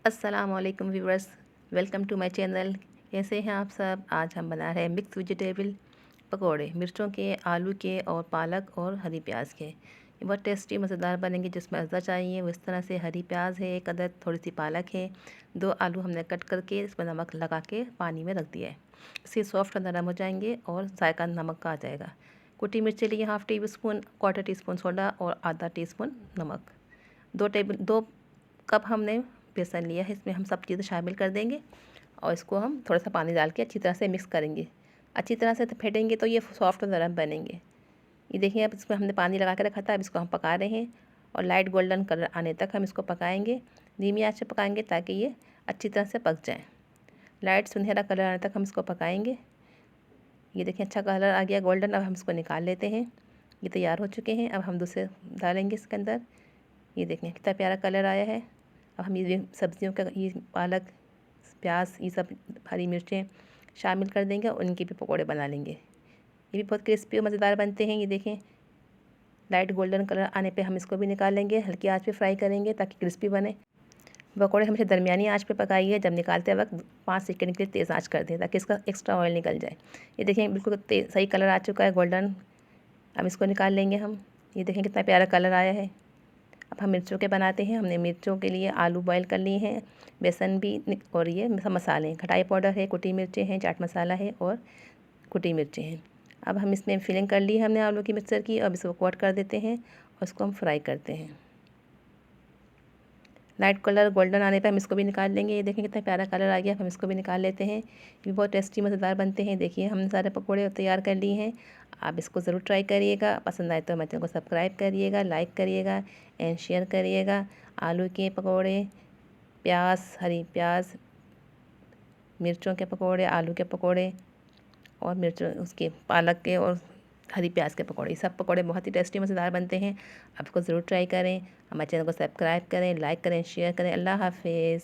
अस्सलामुअलैकुम viewers, welcome to my channel. कैसे हैं आप सब? आज हम बना रहे हैं मिक्स वेजिटेबल पकोड़े, मिर्चों के, आलू के और पालक और हरी प्याज के। ये बहुत टेस्टी मज़ेदार बनेंगे। जिसमें अज़ा चाहिए वो इस तरह से हरी प्याज है, एक अदद थोड़ी सी पालक है, 2 आलू हमने कट करके इसमें नमक लगा के पानी में रख दिया है। इससे सॉफ्ट नरम हो जाएंगे और जायका नमक का आ जाएगा। कुटी मिर्ची लिए half tea spoon, quarter tea spoon soda और आधा टीस्पून नमक। 2 कप हमने बेसन लिया है, इसमें हम सब चीज़ें शामिल कर देंगे और इसको हम थोड़ा सा पानी डाल के अच्छी तरह से मिक्स करेंगे। अच्छी तरह से फेंटेंगे तो ये सॉफ्ट और नरम बनेंगे। ये देखिए, अब इसमें हमने पानी लगा के रखा था, अब इसको हम पका रहे हैं और लाइट गोल्डन कलर आने तक हम इसको पकाएंगे। धीमी आंच पे पकाएंगे ताकि ये अच्छी तरह से पक जाए। लाइट सुनहरा कलर आने तक हम इसको पकाएंगे। ये देखिए, अच्छा कलर आ गया गोल्डन। अब हम इसको निकाल लेते हैं। ये तैयार हो चुके हैं। अब हम दूसरे डालेंगे इसके अंदर। ये देखें कितना प्यारा कलर आया है। अब हम ये सब्जियों का, ये पालक, प्याज, ये सब हरी मिर्चें शामिल कर देंगे और उनके भी पकोड़े बना लेंगे। ये भी बहुत क्रिस्पी और मज़ेदार बनते हैं। ये देखें, लाइट गोल्डन कलर आने पे हम इसको भी निकाल लेंगे। हल्की आंच पे फ्राई करेंगे ताकि क्रिस्पी बने। पकोड़े हमेशा दरमियानी आंच पे पकाइए। जब निकालते वक्त 5 सेकंड के लिए तेज़ आंच कर दें ताकि इसका एक्स्ट्रा ऑयल निकल जाए। ये देखें, बिल्कुल सही कलर आ चुका है गोल्डन। अब इसको निकाल लेंगे हम। ये देखें कितना प्यारा कलर आया है। अब हम मिर्चों के बनाते हैं। हमने मिर्चों के लिए आलू बॉयल कर लिए हैं, बेसन भी, और ये सब मसाले हैं। खटाई पाउडर है, कुटी मिर्चें हैं, चाट मसाला है और कुटी मिर्चें हैं। अब हम इसमें फिलिंग कर ली है हमने आलू की मिक्सर की। अब इसको कोट कर देते हैं और इसको हम फ्राई करते हैं। लाइट कलर गोल्डन आने पे हम इसको भी निकाल लेंगे। ये देखें कितना प्यारा कलर आ गया। हम इसको भी निकाल लेते हैं। ये भी बहुत टेस्टी मज़ेदार बनते हैं। देखिए, हमने सारे पकोड़े तैयार कर लिए हैं। आप इसको ज़रूर ट्राई करिएगा। पसंद आए तो हमारे चैनल को सब्सक्राइब करिएगा, लाइक करिएगा एंड शेयर करिएगा। आलू के पकोड़े, प्याज, हरी प्याज, मिर्चों के पकोड़े, आलू के पकोड़े और मिर्चों उसके पालक के और हरी प्याज के पकौड़े, ये सब पकौड़े बहुत ही टेस्टी मज़ेदार बनते हैं। आप इसको ज़रूर ट्राई करें। हमारे चैनल को सब्सक्राइब करें, लाइक करें, शेयर करें। अल्लाह हाफिज़।